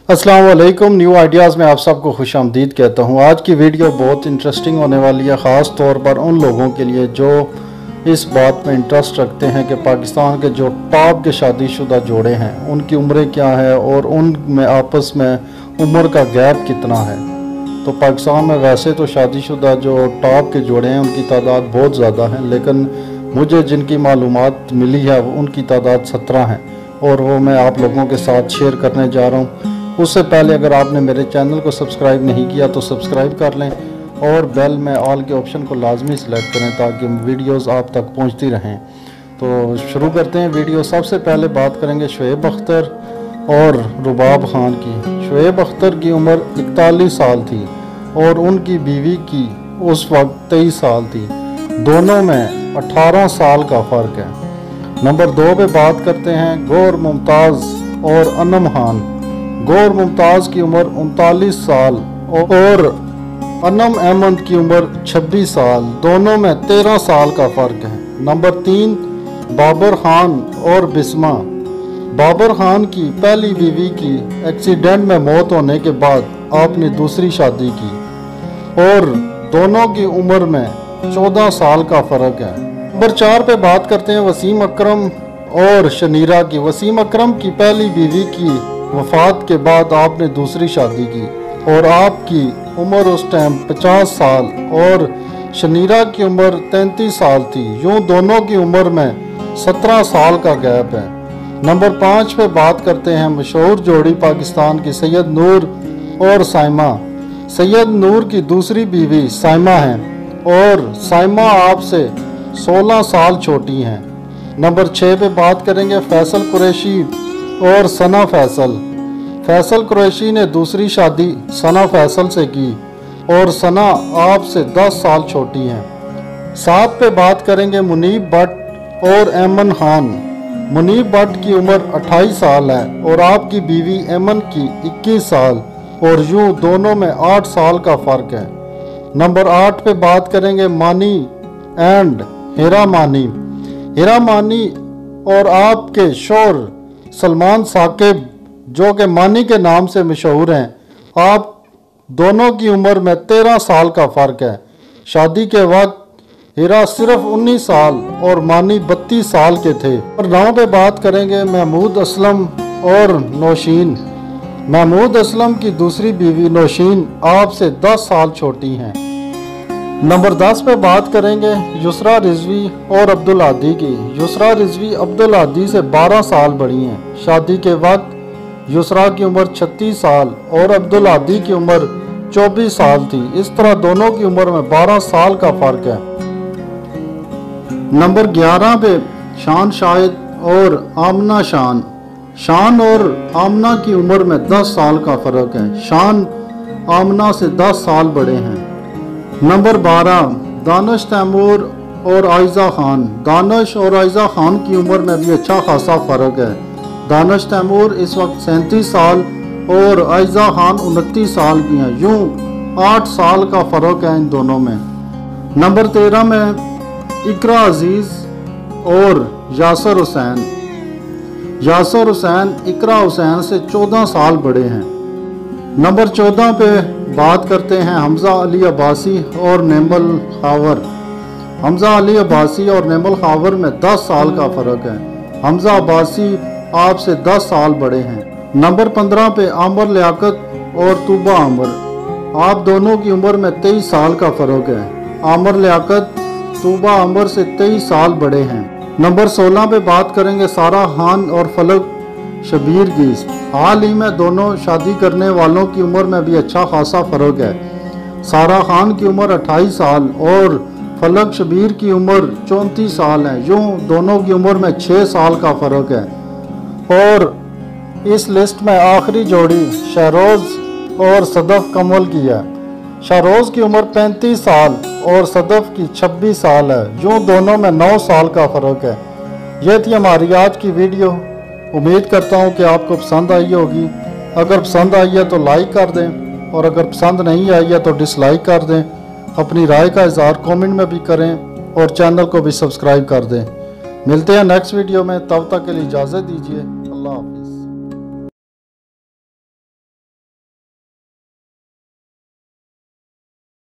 अस्सलाम वालेकुम। New ideas में आप सबको खुश आमदीद कहता हूँ। आज की वीडियो बहुत इंटरेस्टिंग होने वाली है, ख़ास तौर पर उन लोगों के लिए जो इस बात में इंटरेस्ट रखते हैं कि पाकिस्तान के जो टॉप के शादीशुदा जोड़े हैं उनकी उम्रें क्या है और उनमें आपस में उम्र का गैप कितना है। तो पाकिस्तान में वैसे तो शादीशुदा जो टॉप के जोड़े हैं उनकी तादाद बहुत ज़्यादा है, लेकिन मुझे जिनकी मालूमात मिली है उनकी तादाद 17 है और वो मैं आप लोगों के साथ शेयर करने जा रहा हूँ। उससे पहले अगर आपने मेरे चैनल को सब्सक्राइब नहीं किया तो सब्सक्राइब कर लें और बेल में ऑल के ऑप्शन को लाजमी सेलेक्ट करें ताकि वीडियोस आप तक पहुंचती रहें। तो शुरू करते हैं वीडियो। सबसे पहले बात करेंगे शुएब अख्तर और रुबाब खान की। शुएब अख्तर की उम्र 41 साल थी और उनकी बीवी की उस वक्त 23 साल थी। दोनों में 18 साल का फ़र्क है। नंबर 2 पे बात करते हैं गौर मुमताज़ और अनम खान। गौर मुमताज़ की उम्र 39 साल और अनम अहमद की उम्र 26 साल, दोनों में 13 साल का फ़र्क है। नंबर 3 बाबर खान और बिस्मा। बाबर खान की पहली बीवी की एक्सीडेंट में मौत होने के बाद आपने दूसरी शादी की और दोनों की उम्र में 14 साल का फ़र्क है। नंबर 4 पे बात करते हैं वसीम अकरम और शनीरा की। वसीम अकरम की पहली बीवी की वफ़ात के बाद आपने दूसरी शादी की और आपकी उम्र उस टाइम 50 साल और शनीरा की उम्र 33 साल थी। यूँ दोनों की उम्र में 17 साल का गैप है। नंबर 5 पे बात करते हैं मशहूर जोड़ी पाकिस्तान की सैयद नूर और साइमा। सैयद नूर की दूसरी बीवी साइमा है और साइमा आपसे 16 साल छोटी हैं। नंबर 6 पे बात करेंगे फैसल कुरैशी और सना फैसल। फैसल कुरैशी ने दूसरी शादी सना फैसल से की और सना आपसे 10 साल छोटी हैं। 7 पे बात करेंगे मुनीब भट्ट और ऐमन खान। मुनीब भट्ट की उम्र 28 साल है और आपकी बीवी ऐमन की 21 साल और यूँ दोनों में 8 साल का फ़र्क है। नंबर 8 पे बात करेंगे मानी एंड हिरा मानी। हिरा मानी और आपके शोहर सलमान साकिब जो कि मानी के नाम से मशहूर हैं, आप दोनों की उम्र में 13 साल का फ़र्क है। शादी के वक्त हिरा सिर्फ 19 साल और मानी 32 साल के थे। और 9 पे बात करेंगे महमूद असलम और नौशीन। महमूद असलम की दूसरी बीवी नौशीन आपसे 10 साल छोटी हैं। नंबर 10 पे बात करेंगे युसरा रिजवी और अब्दुल आदी की। युसरा रिजवी अब्दुल आदी से 12 साल बड़ी हैं। शादी के वक्त युसरा की उम्र 36 साल और अब्दुल आदी की उम्र 24 साल थी। इस तरह दोनों की उम्र में 12 साल का फ़र्क है। नंबर 11 पे शान शाहिद और आमना शान। शान और आमना की उम्र में 10 साल का फ़र्क है। शान आमना से 10 साल बड़े हैं। नंबर 12 दानिश तैमूर और आयज़ा खान। दानिश और आयज़ा खान की उम्र में भी अच्छा खासा फ़र्क है। दानिश तैमूर इस वक्त 37 साल और आयज़ा खान 29 साल की हैं। यूँ 8 साल का फ़र्क है इन दोनों में। नंबर 13 में इकरा अजीज़ और यासर हुसैन। यासर हुसैन इकरा हुसैन से 14 साल बड़े हैं। नंबर 14 पे बात करते हैं हमज़ा अली अब्बासी और नेमल खावर। हमज़ा अली अब्बासी और नेमल खावर में 10 साल का फ़र्क है। हमज़ा अब्बासी आपसे 10 साल बड़े हैं। नंबर 15 पे आमर लियाकत और तूबा आमर। आप दोनों की उम्र में 23 साल का फ़र्क है। आमर लियाकत तूबा आमर से 23 साल बड़े हैं। नंबर 16 पे बात करेंगे सारा खान और फलक शबीर की। हाल ही में दोनों शादी करने वालों की उम्र में भी अच्छा खासा फ़र्क है। सारा खान की उम्र 28 साल और फलक शबीर की उम्र 34 साल है। यूँ दोनों की उम्र में 6 साल का फ़र्क है। और इस लिस्ट में आखिरी जोड़ी शहरोज़ और सदफ़ कमल की है। शहरोज़ की उम्र 35 साल और सदफ़ की 26 साल है। यूँ दोनों में 9 साल का फ़र्क है। ये थी हमारी आज की वीडियो। उम्मीद करता हूँ कि आपको पसंद आई होगी। अगर पसंद आई है तो लाइक कर दें और अगर पसंद नहीं आई है तो डिसलाइक कर दें। अपनी राय का इज़हार कमेंट में भी करें और चैनल को भी सब्सक्राइब कर दें। मिलते हैं नेक्स्ट वीडियो में, तब तक के लिए इजाज़त दीजिए। अल्लाह।